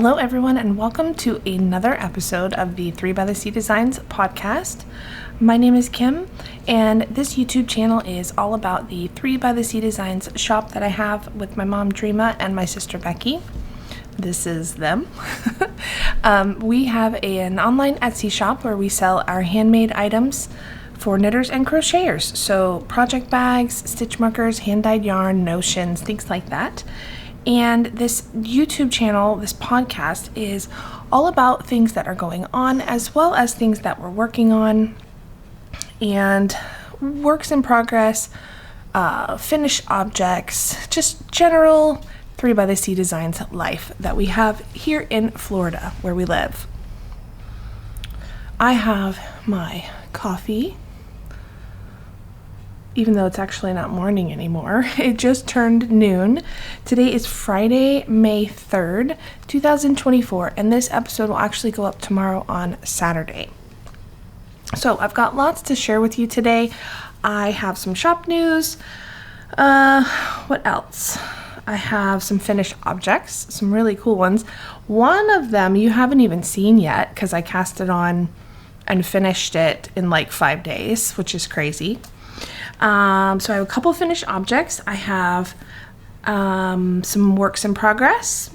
Hello everyone and welcome to another episode of the 3 by the Sea Designs podcast. My name is Kim and this YouTube channel is all about the 3 by the Sea Designs shop that I have with my mom Dreama and my sister Becky. This is them. We have an online Etsy shop where we sell our handmade items for knitters and crocheters. So project bags, stitch markers, hand-dyed yarn, notions, things like that. And this YouTube channel, this podcast, is all about things that are going on as well as things that we're working on and works in progress, finished objects, just general 3 by the Sea Designs life that we have here in Florida where we live. I have my coffee, even though it's actually not morning anymore. It just turned noon. Today is Friday, May 3rd, 2024, and this episode will actually go up tomorrow on Saturday. So I've got lots to share with you today. I have some shop news. What else? I have some finished objects, some really cool ones. One of them you haven't even seen yet because I cast it on and finished it in like 5 days, which is crazy. So I have a couple finished objects. I have some works in progress.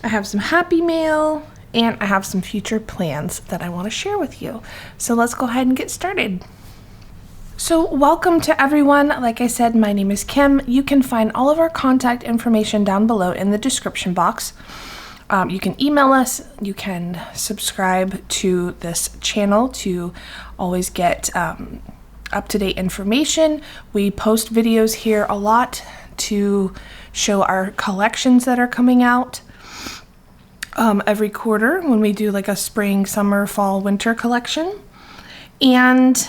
I have some happy mail, and I have some future plans that I want to share with you. So let's go ahead and get started. So welcome to everyone. Like I said, my name is Kim. You can find all of our contact information down below in the description box. You can email us. You can subscribe to this channel to always get up-to-date information. We post videos here a lot to show our collections that are coming out every quarter when we do like a spring, summer, fall, winter collection. And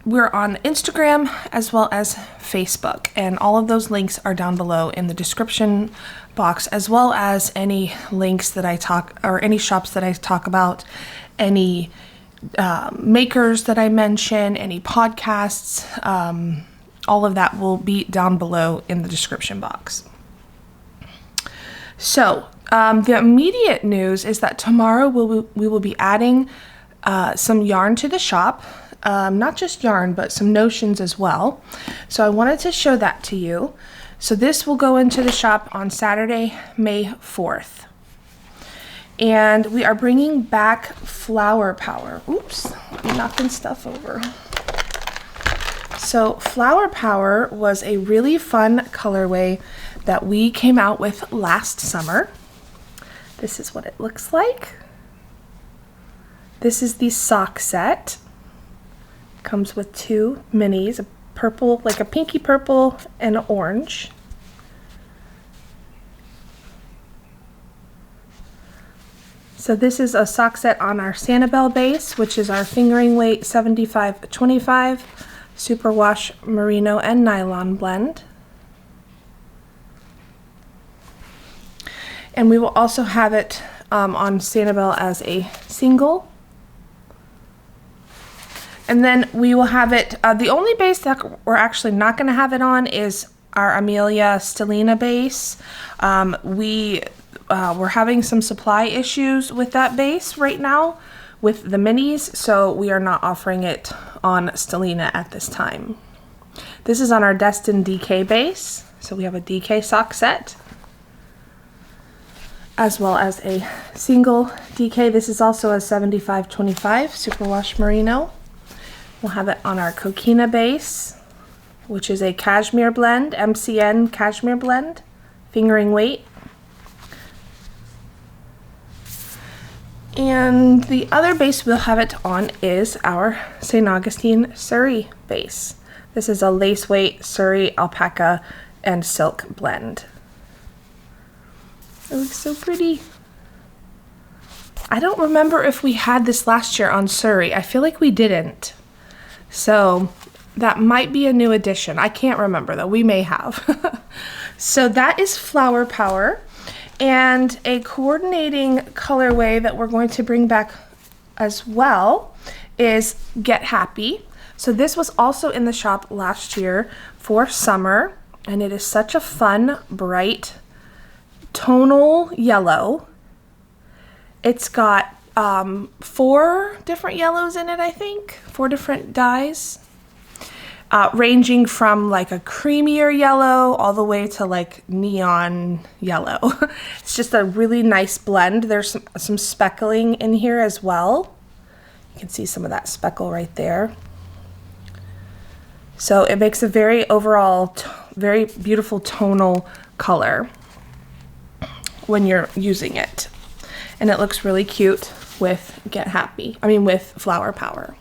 we're on Instagram as well as Facebook, and all of those links are down below in the description box, as well as any links that I talk, or any shops that I talk about, any makers that I mention, any podcasts, all of that will be down below in the description box. So the immediate news is that tomorrow we will be adding some yarn to the shop, not just yarn but some notions as well. So I wanted to show that to you. So this will go into the shop on Saturday, May 4th. And we are bringing back Flower Power. Oops, I'm knocking stuff over. So Flower Power was a really fun colorway that we came out with last summer. This is what it looks like. This is the sock set. Comes with 2 minis, a purple, like a pinky purple and an orange. So this is a sock set on our Sanibel base, which is our fingering weight 75-25 superwash merino and nylon blend. And we will also have it on Sanibel as a single. And then we will have it, the only base that we're actually not going to have it on is our Amelia Stellina base. We're having some supply issues with that base right now with the minis, so we are not offering it on Stellina at this time. This is on our Destined DK base, so we have a DK sock set as well as a single DK. This is also a 75-25 superwash merino. We'll have it on our Coquina base, which is a cashmere blend, MCN cashmere blend, fingering weight. And the other base we'll have it on is our St. Augustine Surrey base. This is a lace weight Surrey alpaca and silk blend. It looks so pretty. I don't remember if we had this last year on Surrey. I feel like we didn't. So that might be a new addition. I can't remember though. We may have. So that is Flower Power. And a coordinating colorway that we're going to bring back as well is Get Happy. So this was also in the shop last year for summer, and it is such a fun, bright tonal yellow. It's got 4 different yellows in it, I think. 4 different dyes. Ranging from like a creamier yellow all the way to like neon yellow. It's just a really nice blend. There's some speckling in here as well. You can see some of that speckle right there. So it makes a very overall, very beautiful tonal color when you're using it. And it looks really cute with with Flower Power.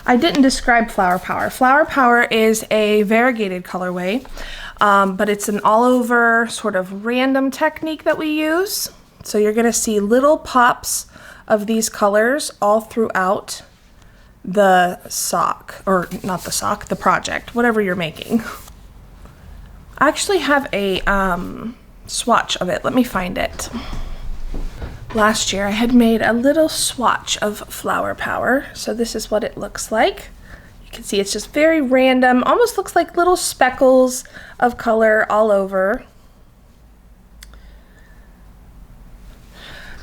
I didn't describe Flower Power. Flower Power is a variegated colorway, but it's an all over sort of random technique that we use. So you're gonna see little pops of these colors all throughout the sock, or not the sock, the project, whatever you're making. I actually have a swatch of it. Let me find it. Last year I had made a little swatch of Flower Power. So this is what it looks like. You can see it's just very random, almost looks like little speckles of color all over.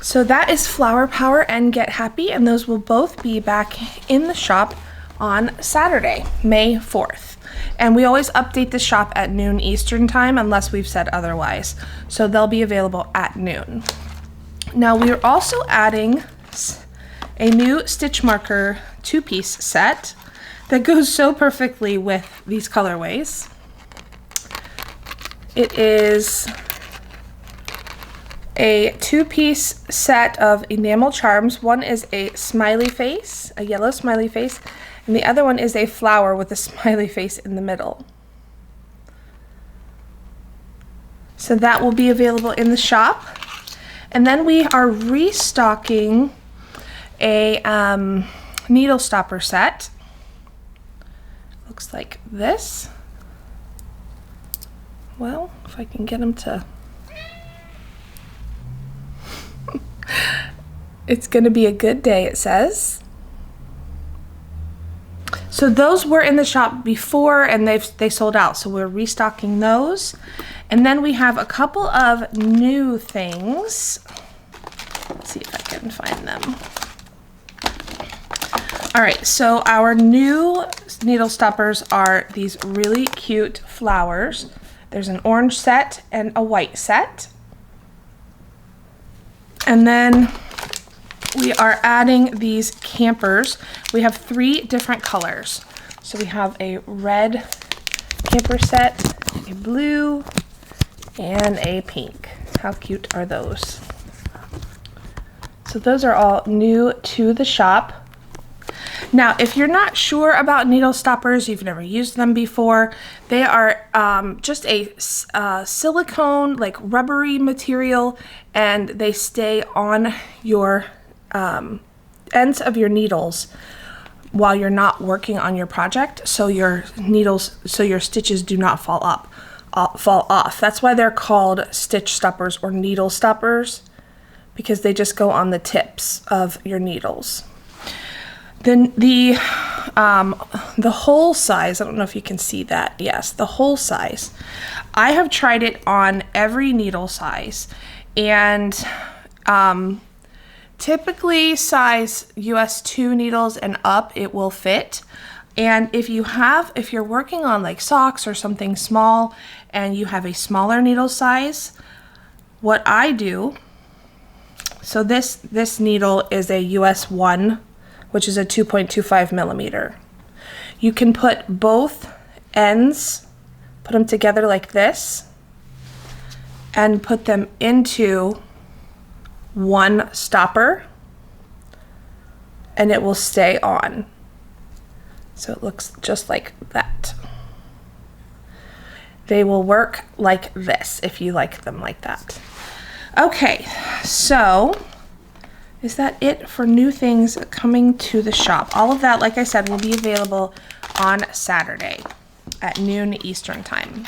So that is Flower Power and Get Happy, and those will both be back in the shop on Saturday, May 4th. And we always update the shop at noon Eastern time unless we've said otherwise. So they'll be available at noon. Now we're also adding a new stitch marker 2-piece set that goes so perfectly with these colorways. It is a 2-piece set of enamel charms. One is a smiley face, a yellow smiley face, and the other one is a flower with a smiley face in the middle. So that will be available in the shop. And then we are restocking a needle stopper set. Looks like this. Well, if I can get them to... It's gonna be a good day, it says. So those were in the shop before and they sold out, so we're restocking those. And then we have a couple of new things. Let's see if I can find them. All right, so our new needle stoppers are these really cute flowers. There's an orange set and a white set. And then we are adding these campers. We have 3 different colors. So we have a red camper set, a blue, and a pink. How cute are those? So those are all new to the shop. Now, if you're not sure about needle stoppers, you've never used them before, they are just a silicone, like rubbery material, and they stay on your ends of your needles while you're not working on your project, so your stitches do not fall off. That's why they're called stitch stoppers or needle stoppers, because they just go on the tips of your needles. Then the whole size, I don't know if you can see that. Yes, the whole size. I have tried it on every needle size, and typically size US 2 needles and up, it will fit. And if you're working on like socks or something small and you have a smaller needle size, what I do, so this needle is a US 1, which is a 2.25 millimeter. You can put both ends, put them together like this, and put them into one stopper, and it will stay on. So it looks just like that. They will work like this if you like them like that. Okay, so is that it for new things coming to the shop? All of that, like I said, will be available on Saturday at noon Eastern time.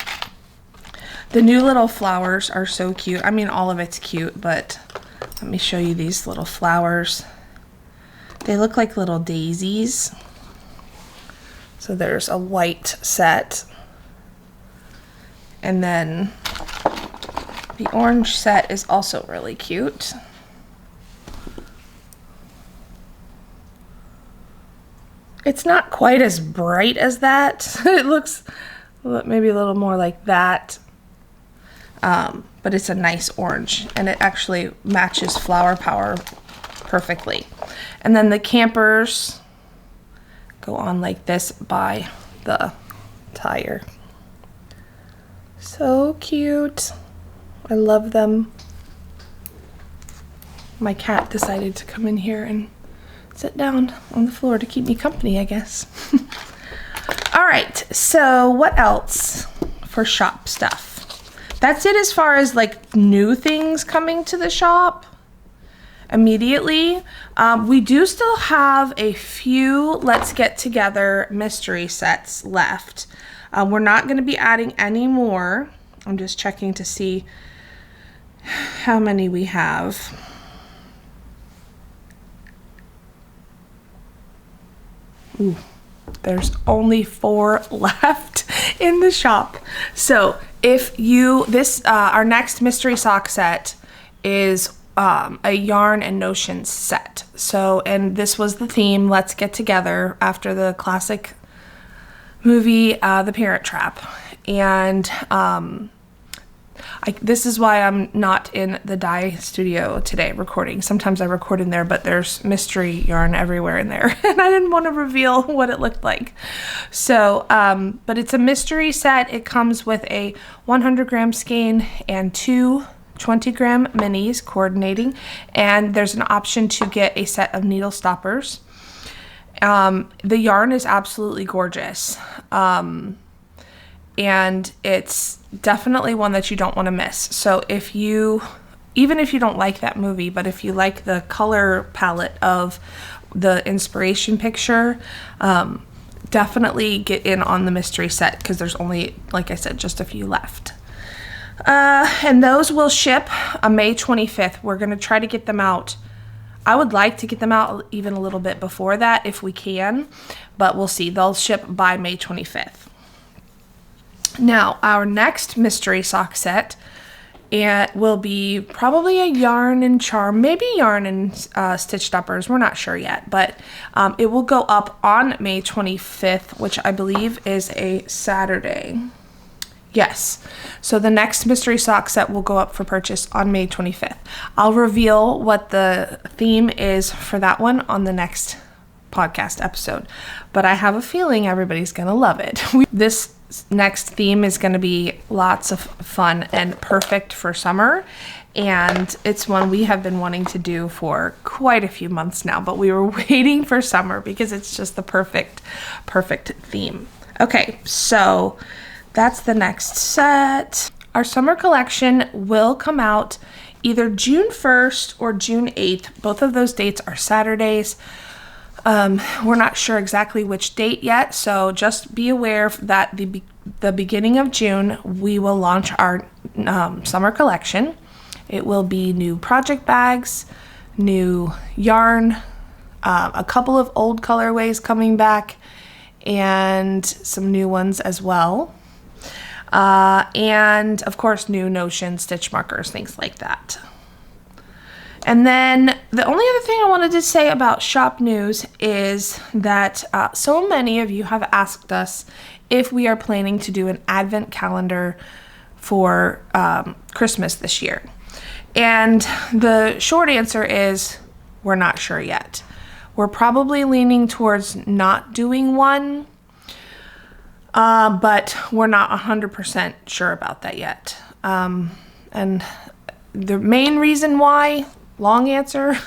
The new little flowers are so cute. I mean, all of it's cute, but let me show you these little flowers. They look like little daisies. So there's a white set. And then The orange set is also really cute. It's not quite as bright as that. It looks maybe a little more like that. But it's a nice orange, and it actually matches Flower Power perfectly. And then the campers go on like this by the tire. So cute. I love them. My cat decided to come in here and sit down on the floor to keep me company, I guess. All right, so what else for shop stuff? That's it as far as like new things coming to the shop immediately. We do still have a few Let's Get Together mystery sets left. We're not going to be adding any more. I'm just checking to see how many we have. Ooh, there's only 4 left in the shop. So if you, our next mystery sock set is a yarn and notions set. So, and this was the theme, Let's Get Together, after the classic movie, The Parent Trap. And this is why I'm not in the dye studio today recording. Sometimes I record in there, but there's mystery yarn everywhere in there. And I didn't want to reveal what it looked like. So, but it's a mystery set. It comes with a 100-gram skein and 2 20-gram minis coordinating. And there's an option to get a set of needle stoppers. The yarn is absolutely gorgeous. And it's definitely one that you don't want to miss. So even if you don't like that movie, but if you like the color palette of the inspiration picture, definitely get in on the mystery set, because there's only, like I said, just a few left. And those will ship on May 25th. We're going to try to get them out. I would like to get them out even a little bit before that if we can, but we'll see. They'll ship by May 25th. Now, our next mystery sock set, it will be probably a yarn and charm, maybe yarn and stitch stoppers. We're not sure yet, but it will go up on May 25th, which I believe is a Saturday. Yes. So the next mystery sock set will go up for purchase on May 25th. I'll reveal what the theme is for that one on the next podcast episode, but I have a feeling everybody's going to love it. This next theme is going to be lots of fun and perfect for summer, and it's one we have been wanting to do for quite a few months now, but we were waiting for summer because it's just the perfect theme. Okay, so that's the next set. Our summer collection will come out either June 1st or June 8th. Both of those dates are Saturdays. We're not sure exactly which date yet, so just be aware that the beginning of June, we will launch our summer collection. It will be new project bags, new yarn, a couple of old colorways coming back, and some new ones as well. And of course, new notion stitch markers, things like that. And then the only other thing I wanted to say about shop news is that so many of you have asked us if we are planning to do an advent calendar for Christmas this year. And the short answer is we're not sure yet. We're probably leaning towards not doing one, but we're not 100% sure about that yet. And the main reason why, long answer,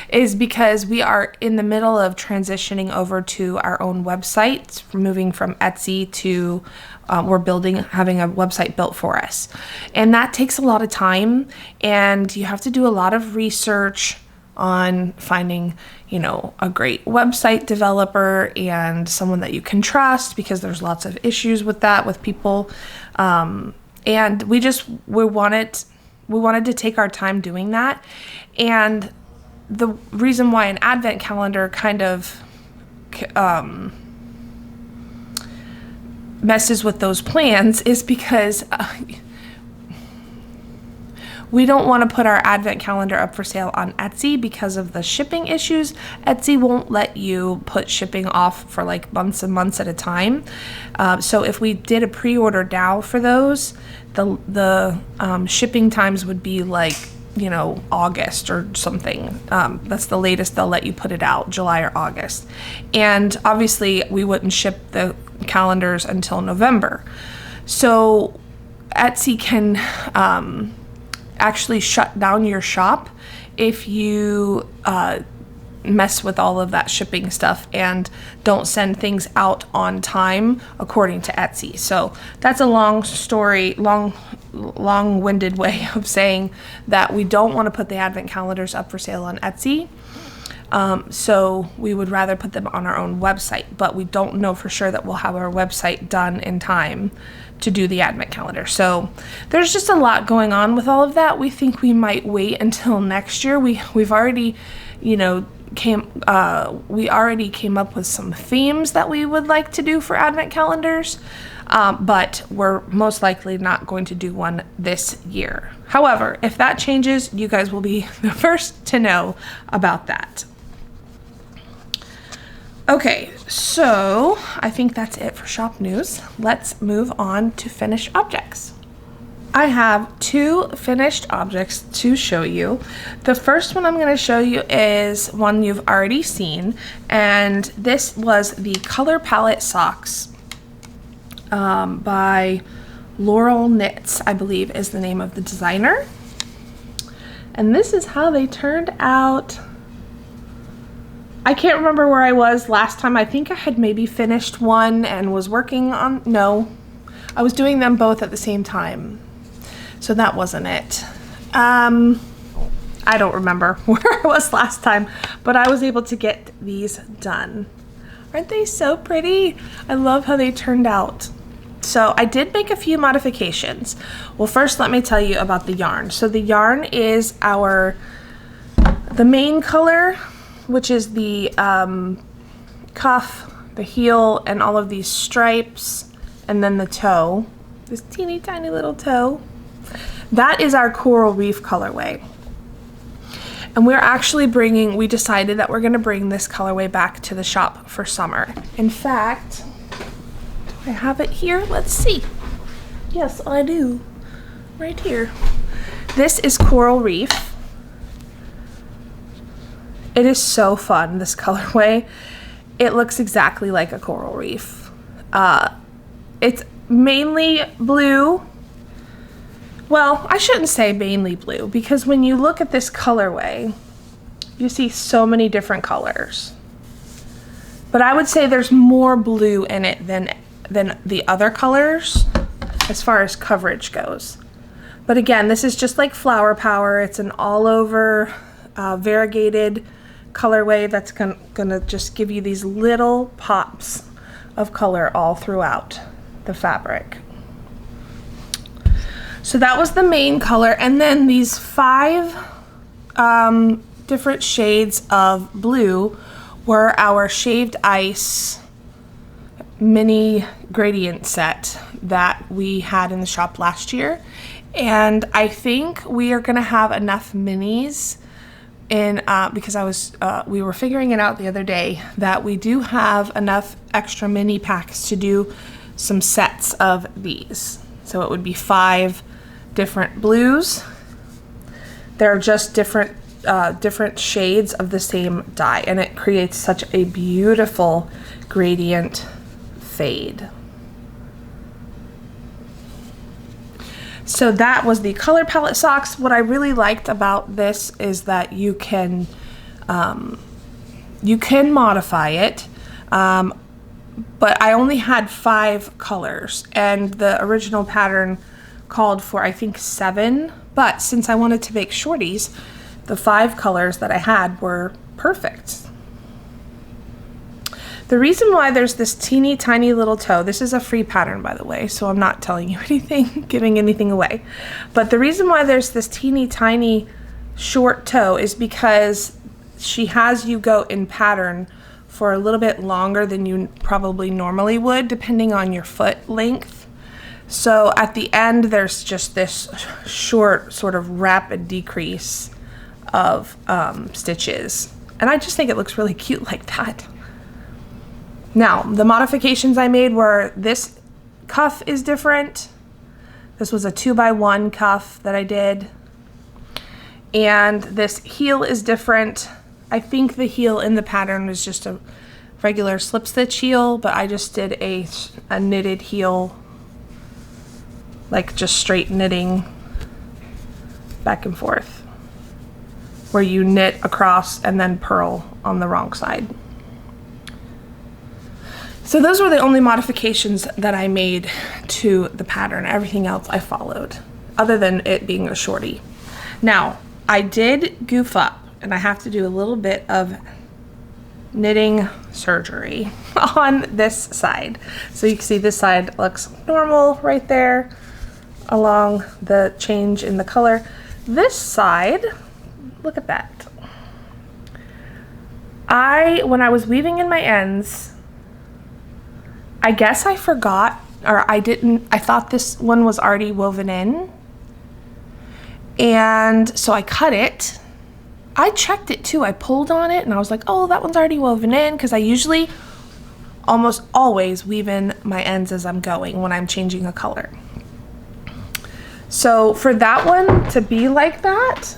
is because we are in the middle of transitioning over to our own website, moving from Etsy to we're having a website built for us. And that takes a lot of time, and you have to do a lot of research on finding, a great website developer and someone that you can trust, because there's lots of issues with that with people. And we wanted to take our time doing that. And the reason why an advent calendar kind of messes with those plans is because We don't want to put our advent calendar up for sale on Etsy because of the shipping issues. Etsy won't let you put shipping off for like months and months at a time. So if we did a pre-order now for those, the shipping times would be like, you know, August or something. That's the latest they'll let you put it out, July or August. And obviously we wouldn't ship the calendars until November. So Etsy can actually shut down your shop if you mess with all of that shipping stuff and don't send things out on time according to Etsy. So that's a long story, long-winded way of saying that we don't want to put the advent calendars up for sale on Etsy. So we would rather put them on our own website, but we don't know for sure that we'll have our website done in time to do the advent calendar. So there's just a lot going on with all of that. We think we might wait until next year. We've already, you know, we already came up with some themes that we would like to do for advent calendars, but we're most likely not going to do one this year. However, if that changes, you guys will be the first to know about that. Okay, so I think that's it for shop news. Let's move on to finished objects. I have 2 finished objects to show you. The first one I'm going to show you is one you've already seen, and this was the Color Palette Socks by LaurelKnits, I believe is the name of the designer. And this is how they turned out. I can't remember where I was last time. I think I had maybe finished one and was working on, no, I was doing them both at the same time. So that wasn't it. I don't remember where I was last time, but I was able to get these done. Aren't they so pretty? I love how they turned out. So I did make a few modifications. Well, first let me tell you about the yarn. So the yarn is the main color, which is the cuff, the heel, and all of these stripes, and then the toe, this teeny tiny little toe. That is our Coral Reef colorway. And we're actually we decided that we're gonna bring this colorway back to the shop for summer. In fact, do I have it here? Let's see. Yes, I do. Right here. This is Coral Reef. It is so fun, this colorway. It looks exactly like a coral reef. It's mainly blue. Well, I shouldn't say mainly blue, because when you look at this colorway, you see so many different colors. But I would say there's more blue in it than the other colors as far as coverage goes. But again, this is just like Flower Power. It's an all over variegated colorway that's gonna just give you these little pops of color all throughout the fabric. So that was the main color, and then these 5 different shades of blue were our Shaved Ice mini gradient set that we had in the shop last year. And I think we are gonna have enough minis because we were figuring it out the other day that we do have enough extra mini packs to do some sets of these. So it would be 5 different blues. They're just different shades of the same dye, and it creates such a beautiful gradient fade. So that was the Color Palette Socks. What I really liked about this is that you can modify it, but I only had 5 colors, and the original pattern called for I think 7, but since I wanted to make shorties, the 5 colors that I had were perfect. The reason why there's this teeny tiny little toe, this is a free pattern by the way, so I'm not telling you anything, giving anything away, but the reason why there's this teeny tiny short toe is because she has you go in pattern for a little bit longer than you probably normally would, depending on your foot length. So at the end, there's just this short sort of rapid decrease of stitches. And I just think it looks really cute like that. Now, the modifications I made were this cuff is different. This was a 2x1 cuff that I did. And this heel is different. I think the heel in the pattern was just a regular slip stitch heel, but I just did a knitted heel, like just straight knitting back and forth, where you knit across and then purl on the wrong side. So those were the only modifications that I made to the pattern. Everything else I followed, other than it being a shorty. Now, I did goof up, and I have to do a little bit of knitting surgery on this side. So you can see this side looks normal right there along the change in the color. This side, look at that. When I was weaving in my ends, I guess I forgot, or I thought this one was already woven in. And so I cut it. I checked it too. I pulled on it and I was like, oh, that one's already woven in, because I usually almost always weave in my ends as I'm going when I'm changing a color. So for that one to be like that,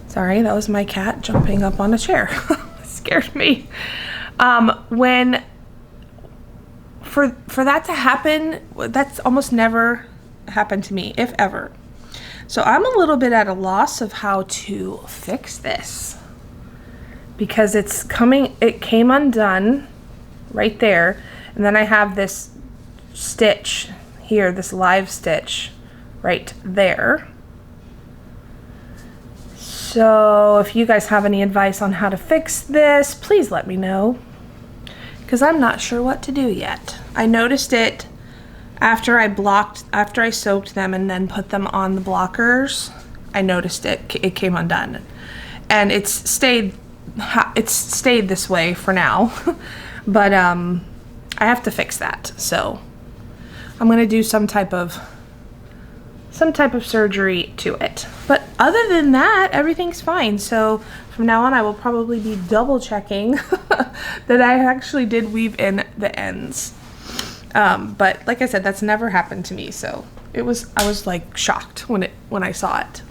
sorry, that was my cat jumping up on a chair. It scared me. For that to happen, that's almost never happened to me, if ever. So I'm a little bit at a loss of how to fix this, because it came undone right there, and then I have this stitch here, this live stitch right there. So if you guys have any advice on how to fix this, please let me know, because I'm not sure what to do yet. I noticed it after I soaked them and then put them on the blockers. I noticed it came undone, and it's stayed this way for now. But I have to fix that, so I'm gonna do some type of surgery to it. But other than that, everything's fine. So from now on, I will probably be double checking that I actually did weave in the ends. But like I said, that's never happened to me, so I was like shocked when I saw it.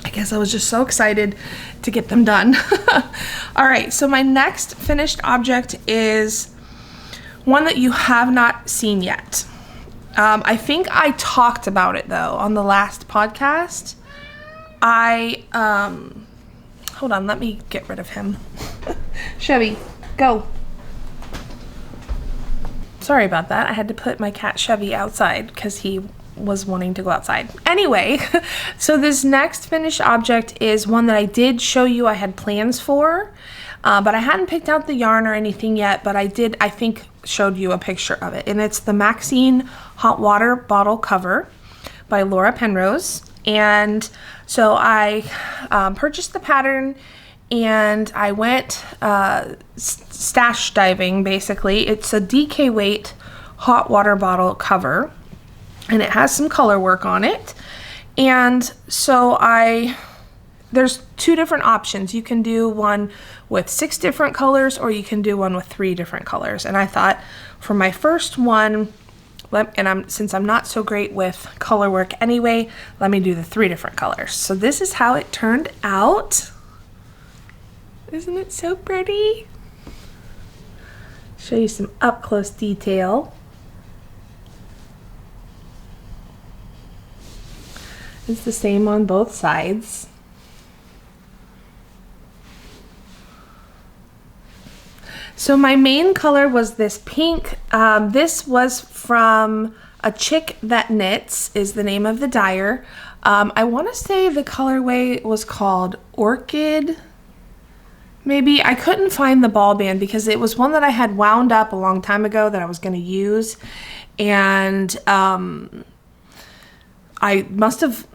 I guess I was just so excited to get them done. All right, so my next finished object is one that you have not seen yet. I think I talked about it though on the last podcast. Hold on, let me get rid of him. Chevy, go. Sorry about that. I had to put my cat Chevy outside because he was wanting to go outside. Anyway, so this next finished object is one that I did show you I had plans for, but I hadn't picked out the yarn or anything yet, but I think showed you a picture of it. And it's the Maxine hot water bottle cover by Penrose. And so I purchased the pattern and I went stash diving, basically. It's a DK weight hot water bottle cover, and it has some color work on it. And so there's two different options. You can do one with 6 different colors, or you can do one with 3 different colors. And I thought for my first one, since I'm not so great with color work anyway, let me do the 3 different colors. So this is how it turned out. Isn't it so pretty? Show you some up close detail. It's the same on both sides. So my main color was this pink. This was from A Chick That Knits is the name of the dyer. I want to say the colorway was called Orchid. Maybe. I couldn't find the ball band because it was one that I had wound up a long time ago that I was going to use. And I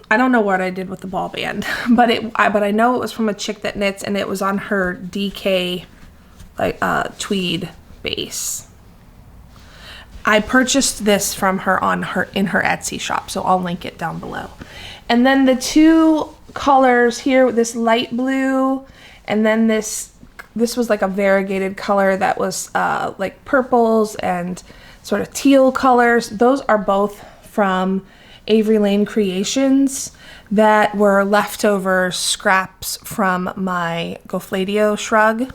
don't know what I did with the ball band, but I know it was from A Chick That Knits, and it was on her DK tweed base. I purchased this from her in her Etsy shop, so I'll link it down below. And then the two colors here, this light blue, and then this was like a variegated color that was like purples and sort of teal colors. Those are both from Avery Lane Creations that were leftover scraps from my Gofladio shrug.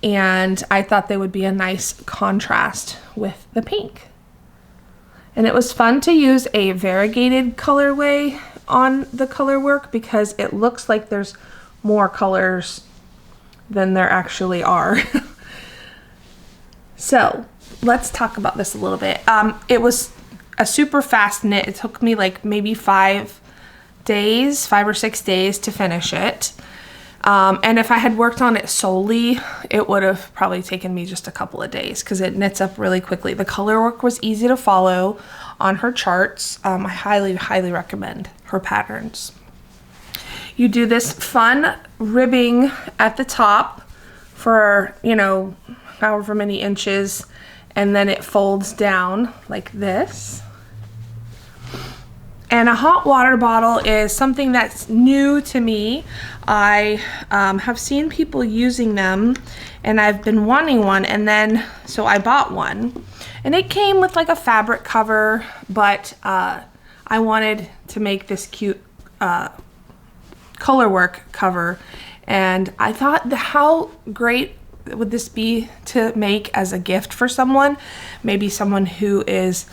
And I thought they would be a nice contrast with the pink. And it was fun to use a variegated colorway on the color work because it looks like there's more colors than there actually are. So let's talk about this a little bit. It was a super fast knit. It took me like maybe 5 or 6 days to finish it. And if I had worked on it solely, it would have probably taken me just a couple of days because it knits up really quickly. The color work was easy to follow on her charts. I highly, highly recommend her patterns. You do this fun ribbing at the top for, you know, however many inches, and then it folds down like this. And a hot water bottle is something that's new to me. I have seen people using them and I've been wanting one, and then so I bought one. And it came with like a fabric cover, but I wanted to make this cute color work cover, and I thought how great would this be to make as a gift for someone, maybe someone who is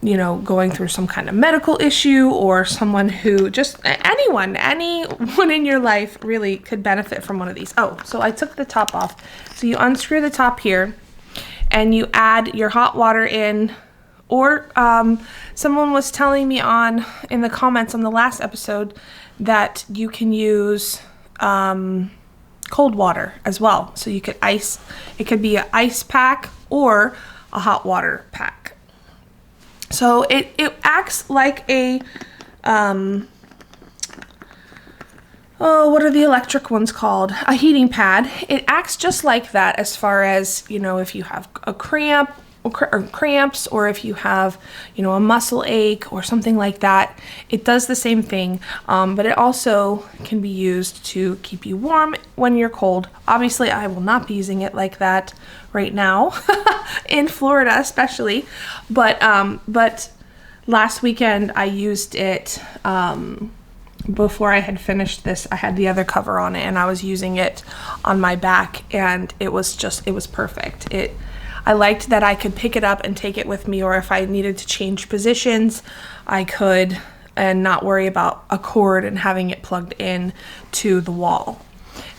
you know, going through some kind of medical issue, or someone who just anyone in your life really could benefit from one of these. Oh, so I took the top off. So you unscrew the top here and you add your hot water in, or someone was telling me in the comments on the last episode that you can use cold water as well. So you could it could be an ice pack or a hot water pack. So it acts like a, what are the electric ones called? A heating pad. It acts just like that as far as, you know, if you have a cramp or cramps, or if you have, you know, a muscle ache or something like that. It does the same thing, but it also can be used to keep you warm when you're cold. Obviously, I will not be using it like that right now, in Florida especially, but last weekend I used it, before I had finished this. I had the other cover on it and I was using it on my back, and it was perfect. I liked that I could pick it up and take it with me, or if I needed to change positions, I could, and not worry about a cord and having it plugged in to the wall.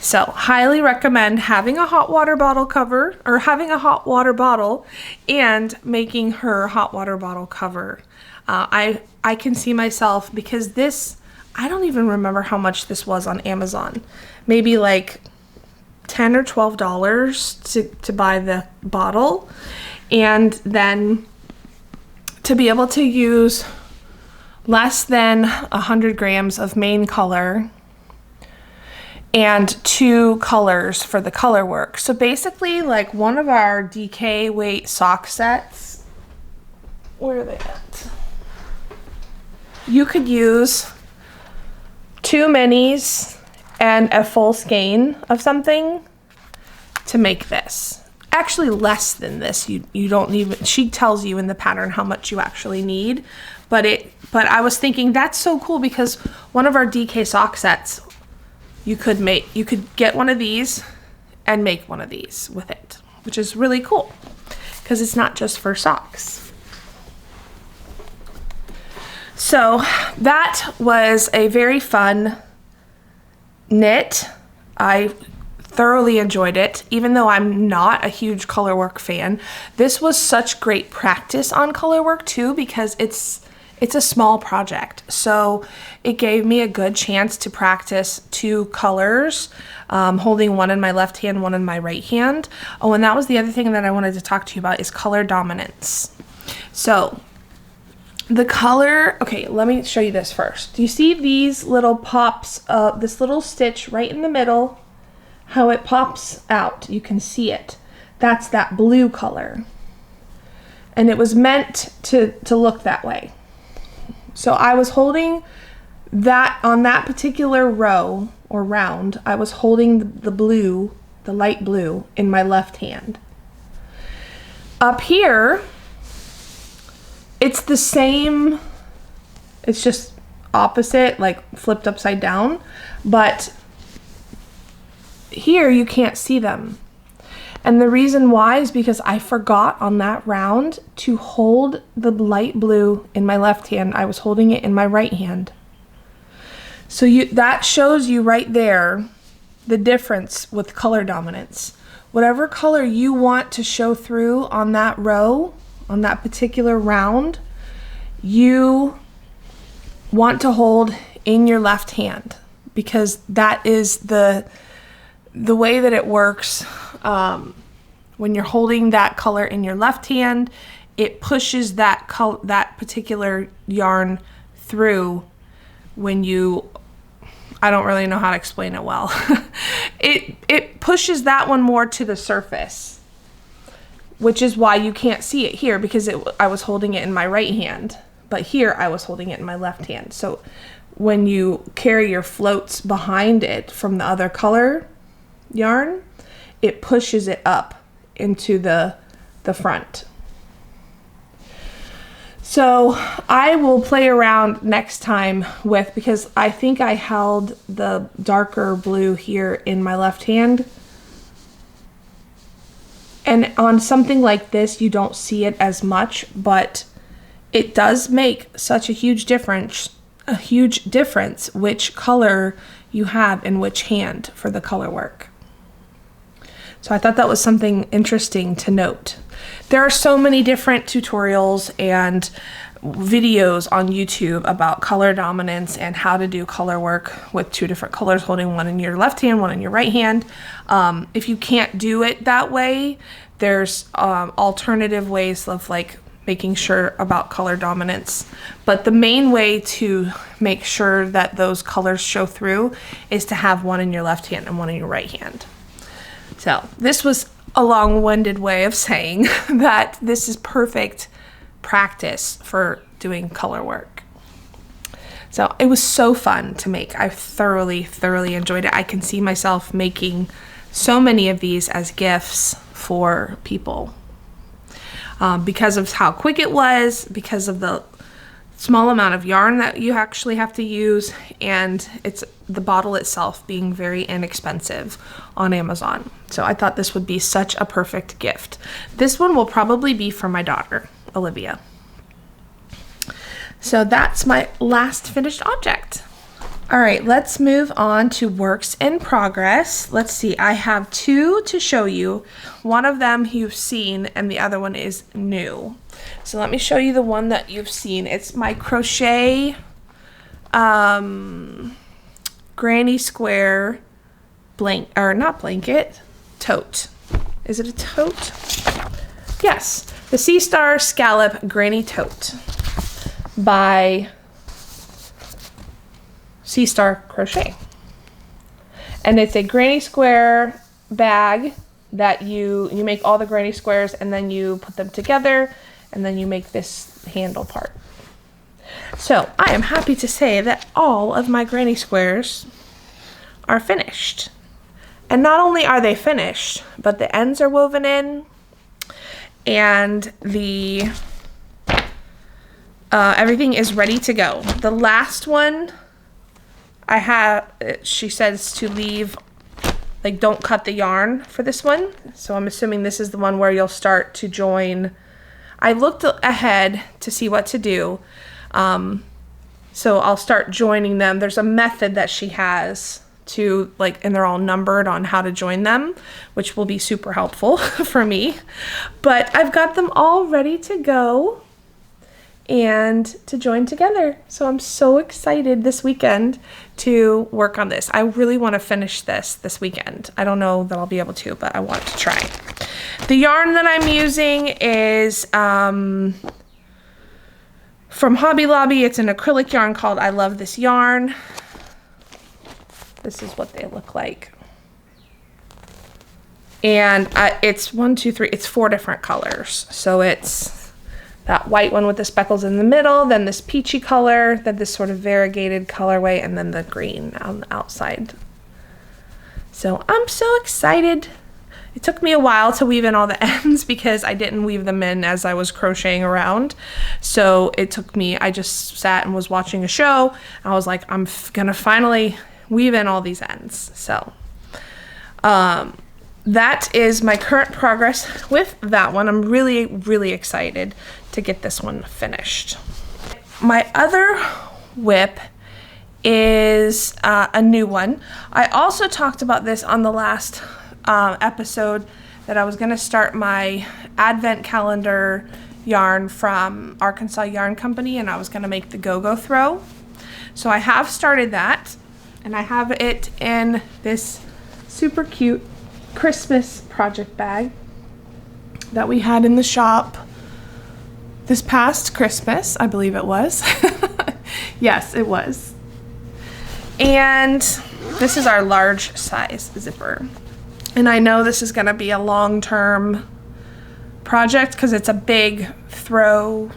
So highly recommend having a hot water bottle cover, or having a hot water bottle and making her hot water bottle cover. I can see myself, because this, I don't even remember how much this was on Amazon. Maybe like $10 or $12 to buy the bottle, and then to be able to use less than 100 grams of main color and 2 colors for the color work. So basically, like one of our DK weight sock sets, where are they at? You could use 2 minis and a full skein of something to make this. Actually less than this. You don't even, she tells you in the pattern how much you actually need, but I was thinking that's so cool, because one of our DK sock sets, you could get one of these and make one of these with it, which is really cool because it's not just for socks. So that was a very fun knit. I thoroughly enjoyed it, even though I'm not a huge color work fan. This was such great practice on color work too, because it's a small project. So it gave me a good chance to practice 2 colors, holding one in my left hand, one in my right hand. Oh, and that was the other thing that I wanted to talk to you about, is color dominance. So the color, okay, let me show you this first. Do you see these little pops, this little stitch right in the middle, how it pops out? You can see it. That's that blue color. and it was meant to look that way. So I was holding that on that particular row or round, I was holding the blue, the light blue, in my left hand. Up here, it's the same, it's just opposite, like flipped upside down, but here you can't see them. And the reason why is because I forgot on that round to hold the light blue in my left hand. I was holding it in my right hand. So that shows you right there the difference with color dominance. Whatever color you want to show through on that row, on that particular round, you want to hold in your left hand, because that is the way that it works. When you're holding that color in your left hand, it pushes that particular yarn through when you, I don't really know how to explain it well. It pushes that one more to the surface, which is why you can't see it here, because I was holding it in my right hand, but here I was holding it in my left hand. So when you carry your floats behind it from the other color yarn, it pushes it up into the front. So I will play around next time with, because I think I held the darker blue here in my left hand. And on something like this, you don't see it as much, but it does make such a huge difference which color you have in which hand for the color work. So I thought that was something interesting to note. There are so many different tutorials and videos on YouTube about color dominance and how to do color work with two different colors, holding one in your left hand, one in your right hand. If you can't do it that way, there's alternative ways of like making sure about color dominance. But the main way to make sure that those colors show through is to have one in your left hand and one in your right hand. So this was a long-winded way of saying that this is perfect practice for doing color work. So it was so fun to make. I thoroughly enjoyed it. I can see myself making so many of these as gifts for people because of how quick it was, because of the small amount of yarn that you actually have to use, and it's the bottle itself being very inexpensive on Amazon. So I thought this would be such a perfect gift. This one will probably be for my daughter, Olivia. So that's my last finished object. All right, let's move on to works in progress. Let's see, I have two to show you. One of them you've seen and the other one is new. So let me show you the one that you've seen. It's my crochet granny square tote. Is it a tote? Yes, the Sea Star Scallop Granny Tote by Sea Star Crochet. And it's a granny square bag that you make all the granny squares and then you put them together and then you make this handle part. So I am happy to say that all of my granny squares are finished. And not only are they finished, but the ends are woven in and the everything is ready to go. The last one I have, she says to leave, like, don't cut the yarn for this one. So I'm assuming this is the one where you'll start to join. I looked ahead to see what to do. So I'll start joining them. There's a method that she has to, like, and they're all numbered on how to join them, which will be super helpful for me. But I've got them all ready to go and to join together. So I'm so excited this weekend to work on this. I really want to finish this weekend. I don't know that I'll be able to, but I want to try. The yarn that I'm using is from Hobby Lobby. It's an acrylic yarn called I Love This Yarn. This is what they look like. And it's 1, 2, 3, it's 4 different colors. So it's that white one with the speckles in the middle, then this peachy color, then this sort of variegated colorway, and then the green on the outside. So I'm so excited. It took me a while to weave in all the ends because I didn't weave them in as I was crocheting around. So it took me, I just sat and was watching a show. I was like, I'm gonna finally weave in all these ends. So that is my current progress with that one. I'm really, really excited to get this one finished. My other whip is a new one. I also talked about this on the last episode that I was going to start my advent calendar yarn from Aransas Yarn Company, and I was going to make the Go Go Throw. So I have started that, and I have it in this super cute Christmas project bag that we had in the shop this past Christmas, I believe it was. Yes, it was. And this is our large size zipper. And I know this is going to be a long-term project because it's a big throw,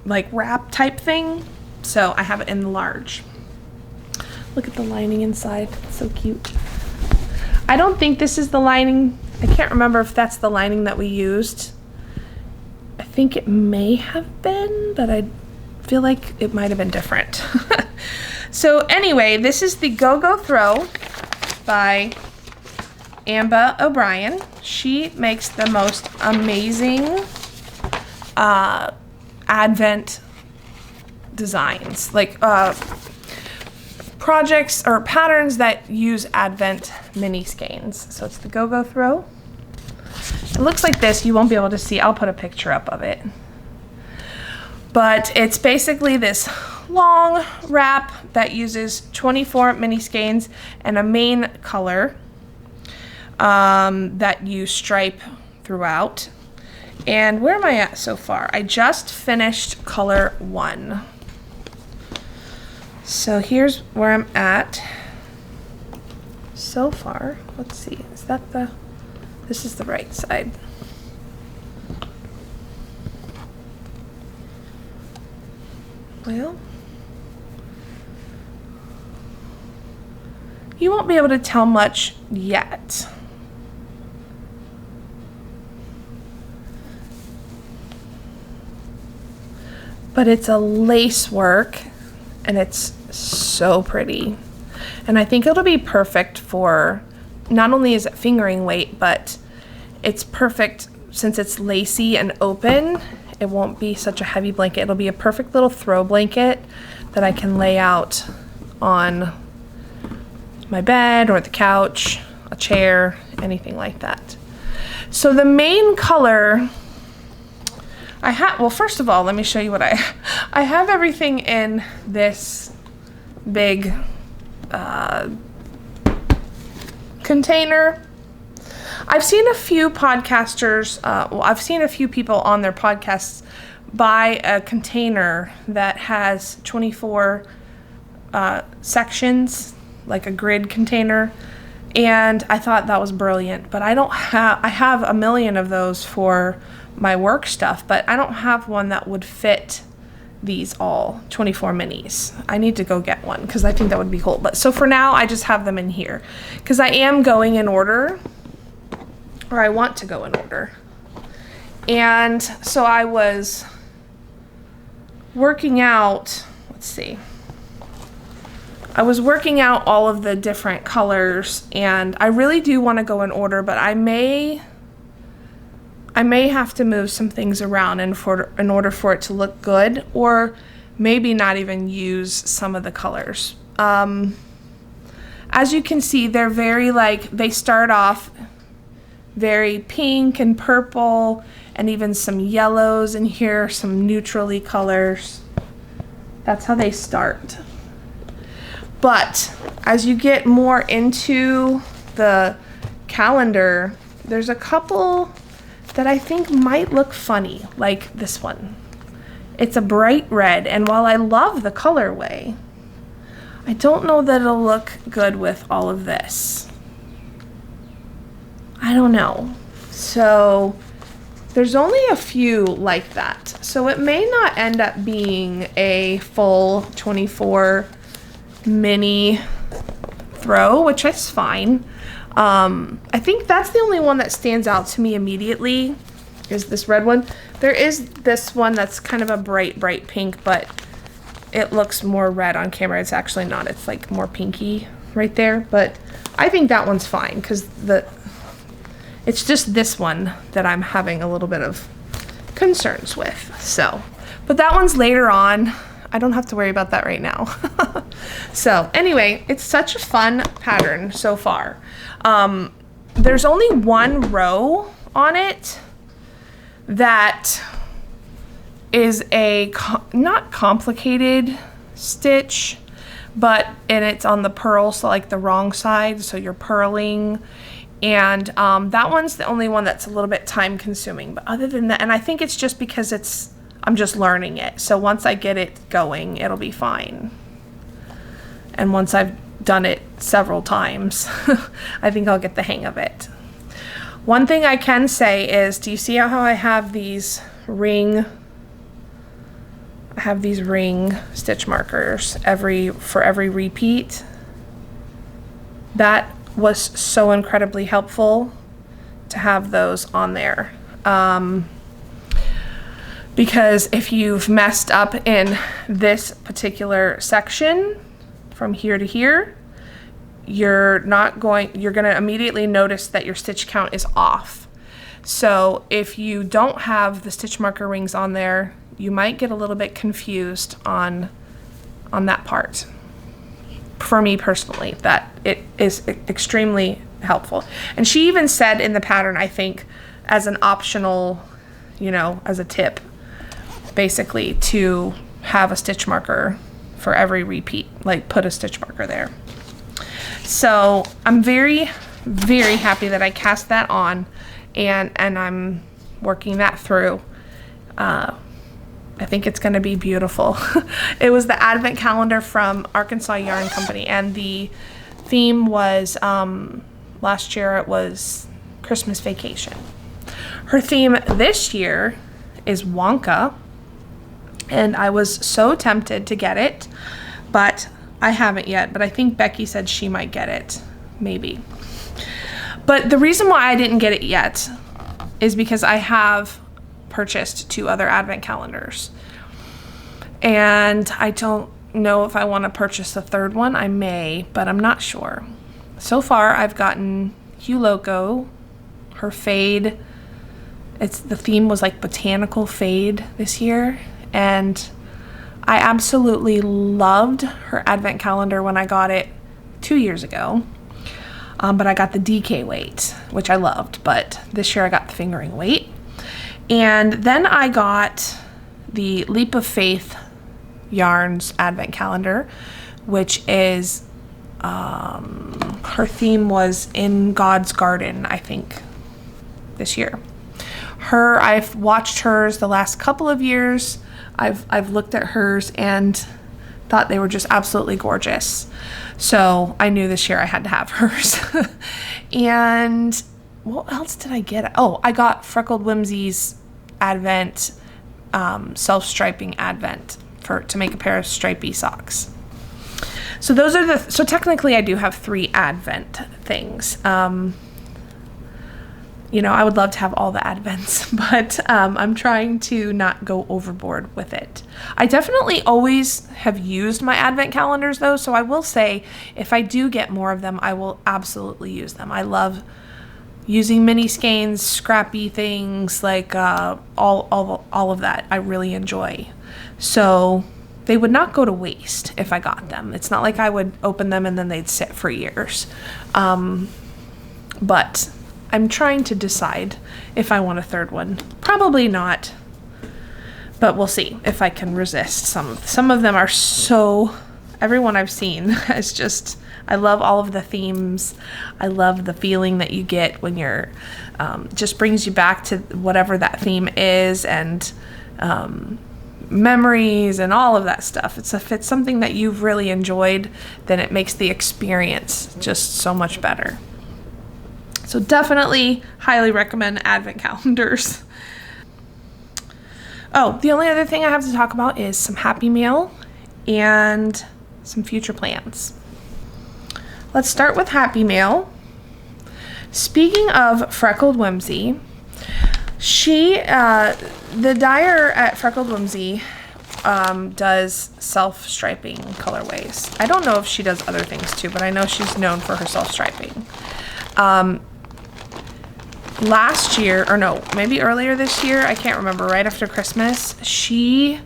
like wrap type thing. So I have it in the large. Look at the lining inside. It's so cute. I don't think this is the lining. I can't remember if that's the lining that we used. I think it may have been, but I feel like it might have been different. So anyway, this is the Go Go Throw by Ambah O'Brien. She makes the most amazing advent designs, like projects or patterns that use advent mini skeins. So it's the Go Go Throw. It looks like this. You won't be able to see. I'll put a picture up of it. But it's basically this long wrap that uses 24 mini skeins and a main color that you stripe throughout. And where am I at so far? I just finished color 1. So here's where I'm at so far. Let's see, is that the, this is the right side. Well, you won't be able to tell much yet. But it's a lace work and it's so pretty. And I think it'll be perfect for, not only is it fingering weight, but it's perfect since it's lacy and open. It won't be such a heavy blanket. It'll be a perfect little throw blanket that I can lay out on my bed or the couch, a chair, anything like that. So the main color I have, well, first of all, let me show you what I have everything in this big container. I've seen a few podcasters, well, I've seen a few people on their podcasts buy a container that has 24 sections, like a grid container, and I thought that was brilliant. But I have a million of those for my work stuff, but I don't have one that would fit these all 24 minis. I need to go get one because I think that would be cool. But so for now, I just have them in here because I am going in order, or I want to go in order. And so I was working out, let's see, I was working out all of the different colors, and I really do want to go in order, but I may have to move some things around in order for it to look good, or maybe not even use some of the colors. As you can see, they're very they start off very pink and purple, and even some yellows in here, some neutrally colors. That's how they start. But as you get more into the calendar, there's a couple that I think might look funny, like this one. It's a bright red, and while I love the colorway, I don't know that it'll look good with all of this. I don't know. So There's only a few like that. So it may not end up being a full 24 mini throw, which is fine. I think that's the only one that stands out to me immediately is this red one. There is this one that's kind of a bright pink, but it looks more red on camera. It's actually not. It's like more pinky right there, but I think that one's fine because it's just this one that I'm having a little bit of concerns with. So, but that one's later on. I don't have to worry about that right now. So anyway, it's such a fun pattern so far. There's only one row on it that is a not complicated stitch, and it's on the purl, so like the wrong side, so you're purling, and that one's the only one that's a little bit time consuming. But other than that, and I think it's just because I'm just learning it, so once I get it going, it'll be fine. And once I've done it several times, I think I'll get the hang of it. One thing I can say is, do you see how I have these ring stitch markers for every repeat? That was so incredibly helpful to have those on there. Because if you've messed up in this particular section from here to here, you're gonna immediately notice that your stitch count is off. So if you don't have the stitch marker rings on there, you might get a little bit confused on that part. For me personally, that it is extremely helpful. And she even said in the pattern, I think, as an optional, as a tip, basically, to have a stitch marker for every repeat, like put a stitch marker there. So I'm very, very happy that I cast that on, and I'm working that through. I think it's going to be beautiful. It was the advent calendar from Aransas Yarn Company, and the theme was, last year it was Christmas Vacation. Her theme this year is Wonka, and I was so tempted to get it, but I haven't yet. But I think Becky said she might get it, maybe. But the reason why I didn't get it yet is because I have purchased 2 other advent calendars, and I don't know if I want to purchase a third one. I may, but I'm not sure. So far I've gotten Loco, her fade. The theme was like botanical fade this year, and I absolutely loved her advent calendar when I got it 2 years ago. But I got the DK weight, which I loved, but this year I got the fingering weight. And then I got the Leap of Faith Yarns advent calendar, which is, her theme was In God's Garden, I think, this year. I've watched hers the last couple of years. I've looked at hers and thought they were just absolutely gorgeous. So I knew this year I had to have hers. And what else did I get? Oh, I got Freckled Whimsy's advent, self-striping advent to make a pair of stripy socks. So those are so technically I do have 3 advent things. I would love to have all the advents, but I'm trying to not go overboard with it. I definitely always have used my advent calendars though, so I will say if I do get more of them, I will absolutely use them. I love using mini skeins, scrappy things, like all of that. I really enjoy. So they would not go to waste if I got them. It's not like I would open them and then they'd sit for years. But I'm trying to decide if I want a third one. Probably not, but we'll see if I can resist. Some of them are so, everyone I've seen is just, I love all of the themes. I love the feeling that you get when you're, just brings you back to whatever that theme is, and memories and all of that stuff. If it's something that you've really enjoyed, then it makes the experience just so much better. So definitely highly recommend advent calendars. Oh, the only other thing I have to talk about is some Happy Mail and some future plans. Let's start with Happy Mail. Speaking of Freckled Whimsy, the dyer at Freckled Whimsy does self-striping colorways. I don't know if she does other things too, but I know she's known for her self-striping. Last year, or no, maybe earlier this year, I can't remember, right after Christmas, she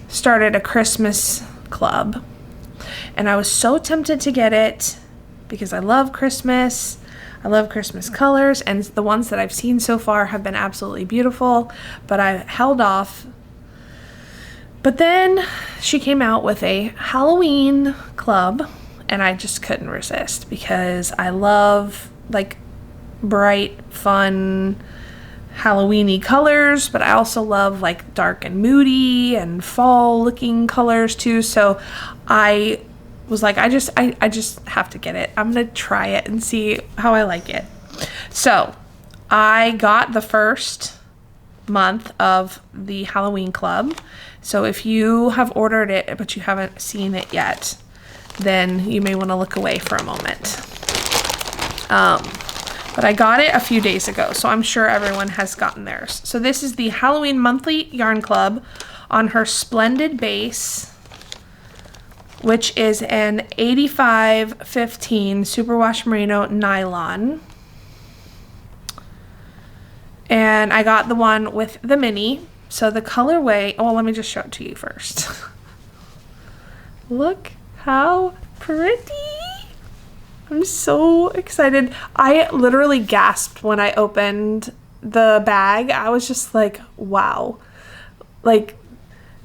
started a Christmas club. And I was so tempted to get it because I love Christmas. I love Christmas colors, and the ones that I've seen so far have been absolutely beautiful, but I held off. But then she came out with a Halloween club, and I just couldn't resist because I love like bright, fun, Halloween-y colors, but I also love like dark and moody and fall-looking colors too. So I was like, I just have to get it. I'm gonna try it and see how I like it. So I got the first month of the Halloween club. So if you have ordered it but you haven't seen it yet, then you may want to look away for a moment. But I got it a few days ago, so I'm sure everyone has gotten theirs. So this is the Halloween Monthly Yarn Club on her Splendid base, which is an 85-15 superwash merino nylon. And I got the one with the mini. So the colorway, oh, let me just show it to you first. Look how pretty. I'm so excited. I literally gasped when I opened the bag. I was just like, wow. Like,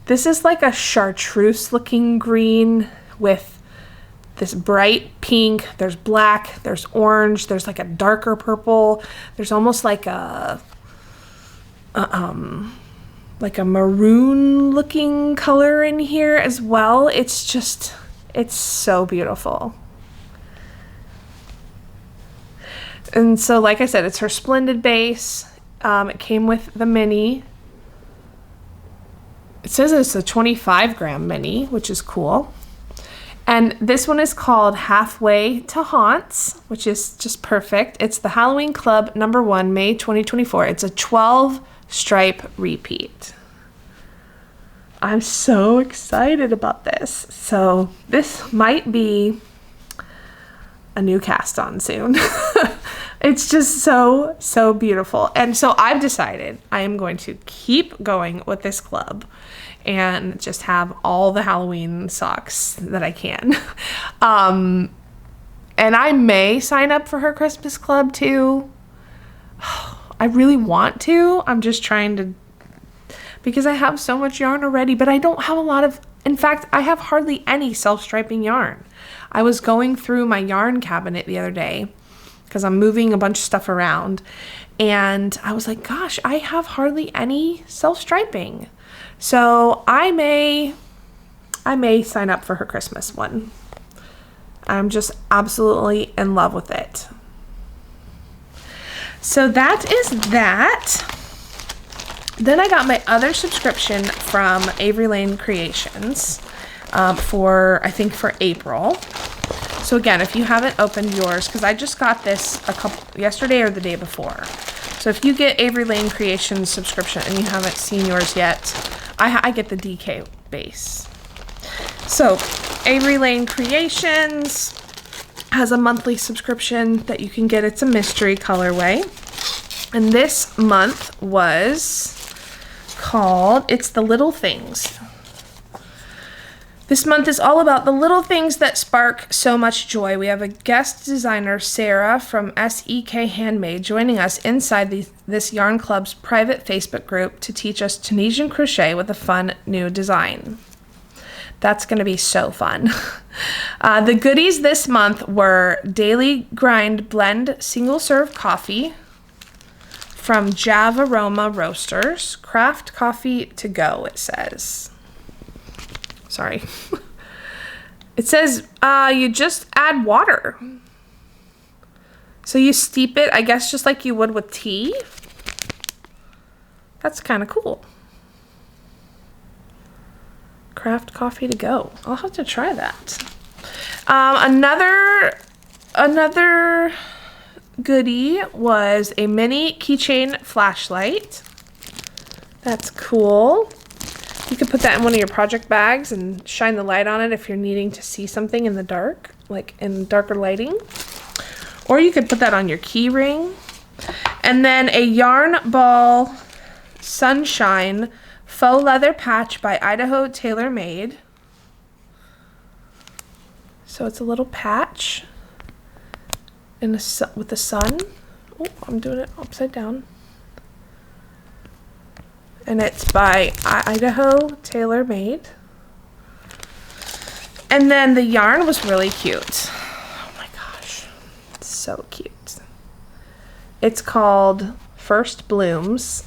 this is like a chartreuse looking green with this bright pink. There's black, there's orange, there's like a darker purple. There's almost like a maroon looking color in here as well. It's so beautiful. And so, like I said, it's her Splendid base. It came with the mini. It says it's a 25-gram mini, which is cool. And this one is called Halfway to Haunts, which is just perfect. It's the Halloween Club #1, May 2024. It's a 12-stripe repeat. I'm so excited about this. So this might be a new cast on soon. It's just so beautiful. And so I've decided I am going to keep going with this club and just have all the Halloween socks that I can. And I may sign up for her Christmas club too. I really want to. I'm just trying to, because I have so much yarn already, but I don't have a lot of, in fact, I have hardly any self-striping yarn. I was going through my yarn cabinet the other day because I'm moving a bunch of stuff around, and I was like, gosh, I have hardly any self-striping. So I may sign up for her Christmas one. I'm just absolutely in love with it. So that is that. Then I got my other subscription from Avery Lane Creations for April. So again, if you haven't opened yours, because I just got this yesterday or the day before. So if you get Avery Lane Creations subscription and you haven't seen yours yet, I get the DK base. So Avery Lane Creations has a monthly subscription that you can get. It's a mystery colorway. And this month was called It's the Little Things. This month is all about the little things that spark so much joy. We have a guest designer, Sarah from SEK Handmade, joining us inside this Yarn Club's private Facebook group to teach us Tunisian crochet with a fun new design. That's going to be so fun. The goodies this month were Daily Grind Blend Single Serve Coffee from Javaroma Roasters. Craft coffee to go, it says. Sorry. It says you just add water. So you steep it, I guess, just like you would with tea. That's kind of cool. craft coffee to go. I'll have to try that. Another goodie was a mini keychain flashlight. That's cool. You could put that in one of your project bags and shine the light on it if you're needing to see something in the dark, like in darker lighting. Or you could put that on your key ring. And then a yarn ball sunshine faux leather patch by Idaho Tailor Made. So it's a little patch in with the sun. Oh, I'm doing it upside down. And it's by Idaho Tailor Made. And then the yarn was really cute. Oh my gosh, it's so cute. It's called First Blooms.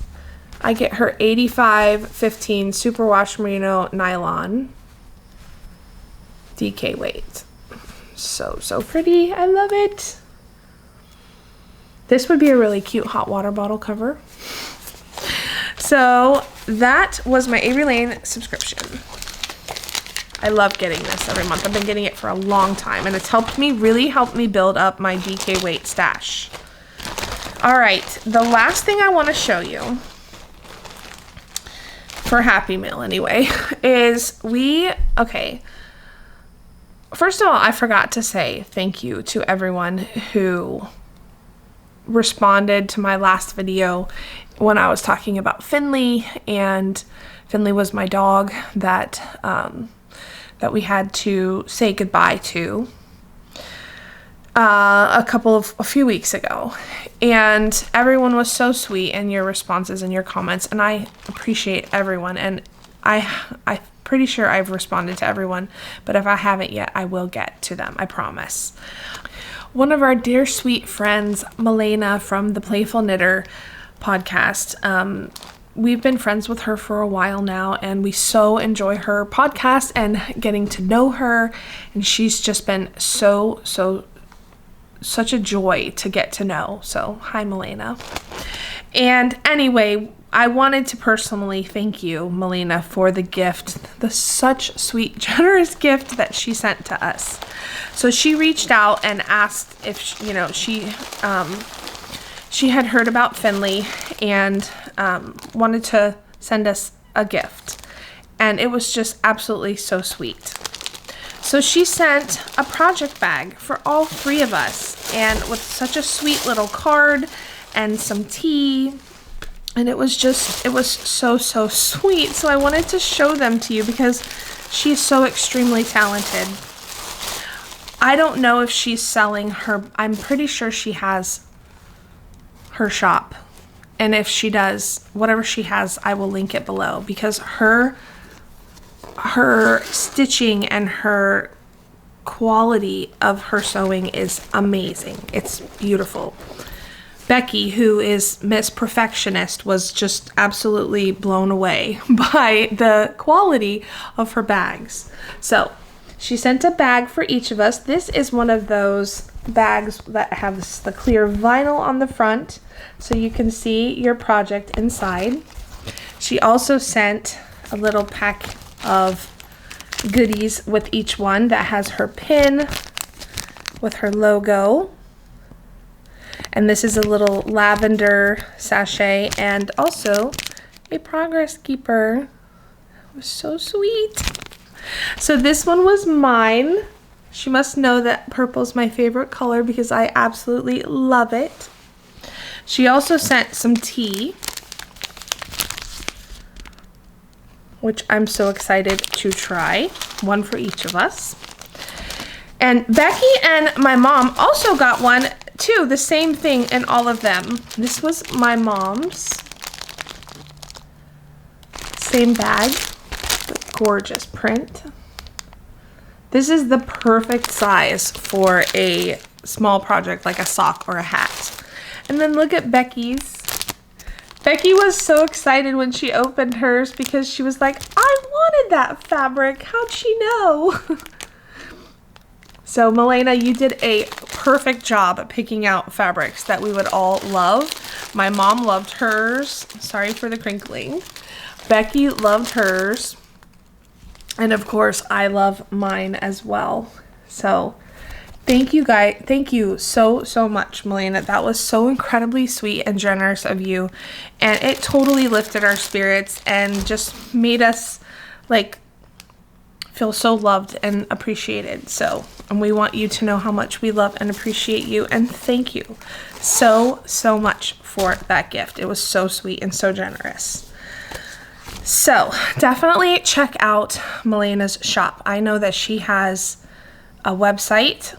I get her 85/15 superwash merino nylon DK weight. So pretty. I love it. This would be a really cute hot water bottle cover. So that was my Avery Lane subscription. I love getting this every month. I've been getting it for a long time, and it's really helped me build up my DK weight stash. All right, the last thing I want to show you, for Happy Mail anyway, is okay. First of all, I forgot to say thank you to everyone who responded to my last video when I was talking about Finley, and Finley was my dog that we had to say goodbye to a few weeks ago. And everyone was so sweet in your responses and your comments, and I appreciate everyone, and I'm pretty sure I've responded to everyone, but if I haven't yet, I will get to them, I promise. One of our dear sweet friends, Malene from the Playful Knitter podcast, we've been friends with her for a while now, and we so enjoy her podcast and getting to know her, and she's just been such a joy to get to know. So hi, Malene. And anyway, I wanted to personally thank you, Malene, for the gift, the such sweet, generous gift that she sent to us. So she reached out and asked if, she had heard about Finley and wanted to send us a gift. And it was just absolutely so sweet. So she sent a project bag for all three of us, and with such a sweet little card and some tea. And it was so sweet. So I wanted to show them to you because she's so extremely talented. I don't know if she's selling her, I'm pretty sure she has her shop. And if she does, whatever she has, I will link it below, because her stitching and her quality of her sewing is amazing. It's beautiful. Becky, who is Miss Perfectionist, was just absolutely blown away by the quality of her bags. So she sent a bag for each of us. This is one of those bags that has the clear vinyl on the front, so you can see your project inside. She also sent a little pack of goodies with each one that has her pin with her logo. And this is a little lavender sachet and also a progress keeper. It was so sweet. So this one was mine. She must know that purple's my favorite color because I absolutely love it. She also sent some tea, which I'm so excited to try. One for each of us. And Becky and my mom also got one too, the same thing in all of them. This was my mom's. Same bag, gorgeous print. This is the perfect size for a small project like a sock or a hat. And then look at Becky's. Becky was so excited when she opened hers because she was like, I wanted that fabric. How'd she know? So Malene, you did a perfect job at picking out fabrics that we would all love. My mom loved hers. Sorry for the crinkling. Becky loved hers. And of course, I love mine as well. So thank you guys. Thank you so much, Malene. That was so incredibly sweet and generous of you. And it totally lifted our spirits and just made us like feel so loved and appreciated. So, and we want you to know how much we love and appreciate you. And thank you so much for that gift. It was so sweet and so generous. So definitely check out Malena's shop. I know that she has a website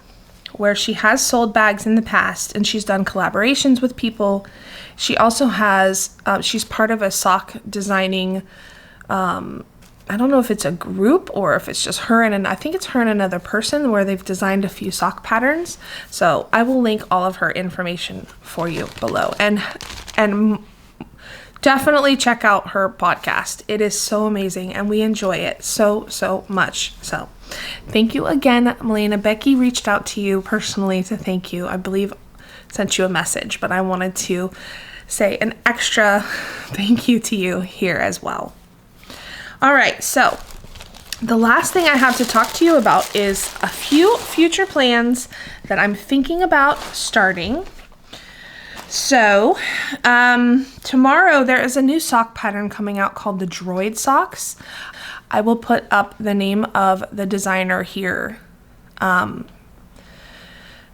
where she has sold bags in the past and she's done collaborations with people. She also has, she's part of a sock designing, I don't know if it's a group or if it's just her and I think it's her and another person where they've designed a few sock patterns. So I will link all of her information for you below. And definitely check out her podcast. It is so amazing and we enjoy it so much. So thank you again, Malene. Becky reached out to you personally to thank you. I believe sent you a message, but I wanted to say an extra thank you to you here as well. All right, so the last thing I have to talk to you about is a few future plans that I'm thinking about starting. So tomorrow there is a new sock pattern coming out called the Droid socks. I will put up the name of the designer here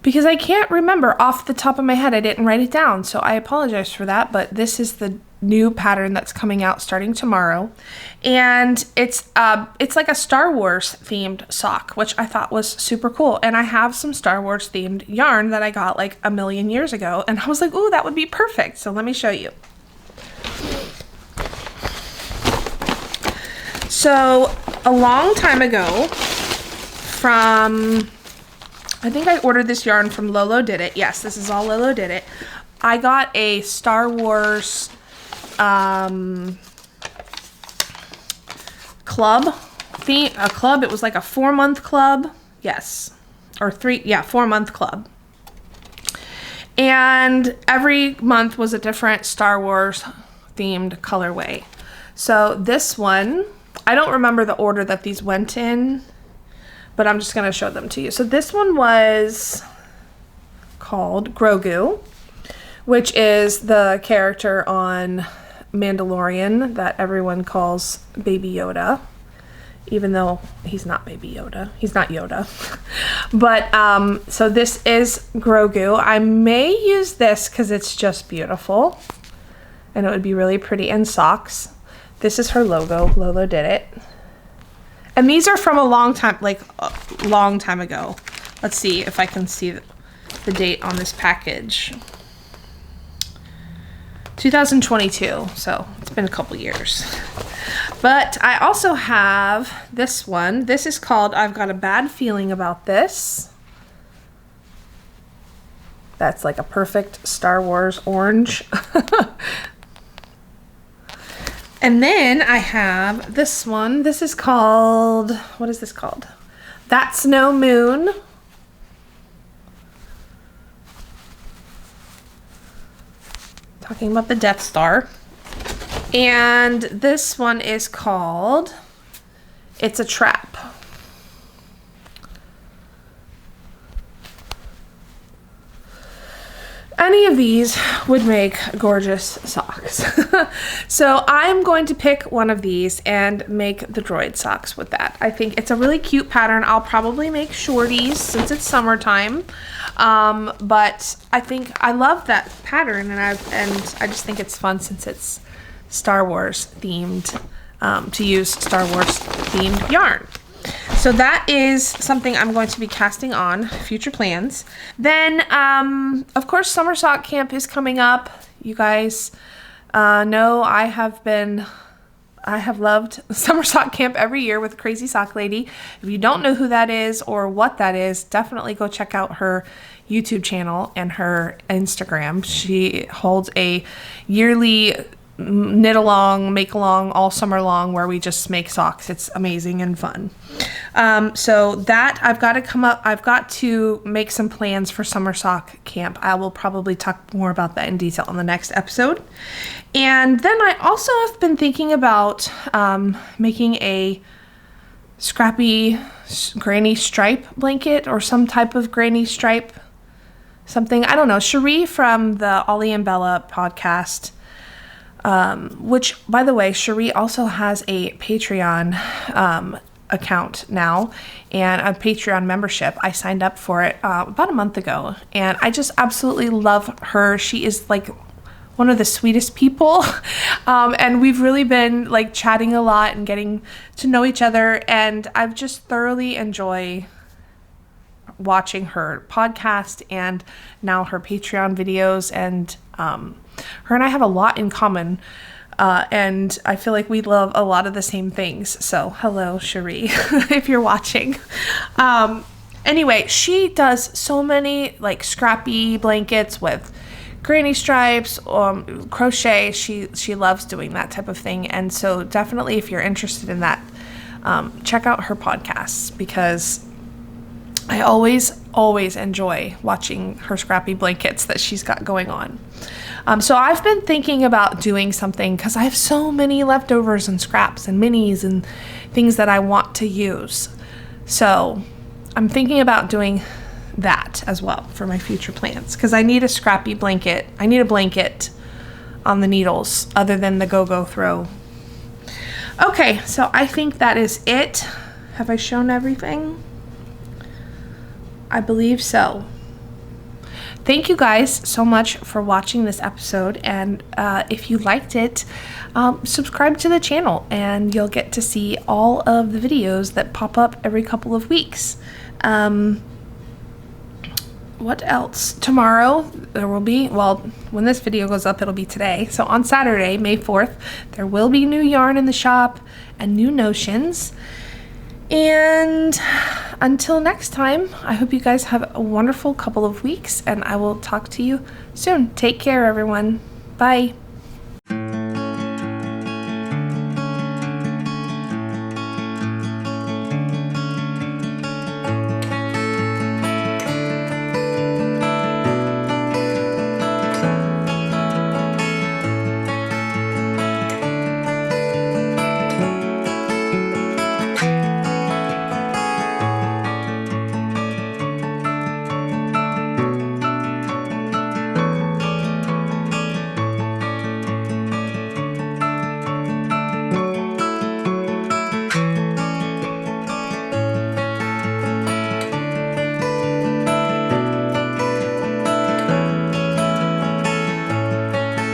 because I can't remember off the top of my head. I didn't write it down, so I apologize for that, but this is the new pattern that's coming out starting tomorrow, and it's like a Star Wars themed sock, which I thought was super cool. And I have some Star Wars themed yarn that I got like a million years ago, and I was like, ooh, that would be perfect. So let me show you. So a long time ago, I think I ordered this yarn from LoLoDidIt. Yes, this is all LoLoDidIt. I got a Star Wars club theme, a club. It was like a 4-month club. Yes. Or 4-month club. And every month was a different Star Wars themed colorway. So this one, I don't remember the order that these went in, but I'm just going to show them to you. So this one was called Grogu, which is the character on Mandalorian that everyone calls Baby Yoda, even though he's not Baby Yoda. He's not Yoda. But so this is Grogu. I may use this because it's just beautiful and it would be really pretty in socks. This is her logo, LoLoDidIt. And these are from a long time ago. Let's see if I can see the date on this package. 2022, so it's been a couple years. But I also have this one. This is called I've Got a Bad Feeling About This. That's like a perfect Star Wars orange. And then I have this one. This is called, what is this called? That's No Moon. Talking about the Death Star. And this one is called It's a Trap. Any of these would make gorgeous socks. So I'm going to pick one of these and make the droid socks with that. I think it's a really cute pattern. I'll probably make shorties since it's summertime. But I think I love that pattern, and I just think it's fun since it's Star Wars themed, to use Star Wars themed yarn. So that is something I'm going to be casting on, future plans. Then, of course, Summer Sock Camp is coming up. You guys know I have loved Summer Sock Camp every year with Crazy Sock Lady. If you don't know who that is or what that is, definitely go check out her YouTube channel and her Instagram. She holds a yearly knit along, make along all summer long where we just make socks. It's amazing and fun. So that I've got to make some plans for Summer Sock Camp. I will probably talk more about that in detail on the next episode. And then I also have been thinking about making a scrappy granny stripe blanket or some type of granny stripe something. I don't know. Sherrie from the Ollie and Bella podcast, which, by the way, Sherrie also has a Patreon account now and a Patreon membership. I signed up for it about a month ago, and I just absolutely love her. She is like one of the sweetest people, and we've really been like chatting a lot and getting to know each other, and I've just thoroughly enjoyed watching her podcast and now her Patreon videos, and her and I have a lot in common, and I feel like we love a lot of the same things. So hello, Sherrie, if you're watching. Anyway, she does so many like scrappy blankets with granny stripes, crochet. She loves doing that type of thing, and so definitely if you're interested in that, check out her podcasts, because I always enjoy watching her scrappy blankets that she's got going on. So I've been thinking about doing something, because I have so many leftovers and scraps and minis and things that I want to use. So I'm thinking about doing that as well for my future plans, because I need a scrappy blanket. I need a blanket on the needles other than the Go Go Throw. Okay, so I think that is it. Have I shown everything? I believe so. Thank you guys so much for watching this episode, and if you liked it, subscribe to the channel and you'll get to see all of the videos that pop up every couple of weeks. What else? Tomorrow there will be, well, when this video goes up, it'll be today. So on Saturday, May 4th, there will be new yarn in the shop and new notions. And until next time, I hope you guys have a wonderful couple of weeks, and I will talk to you soon. Take care, everyone. Bye.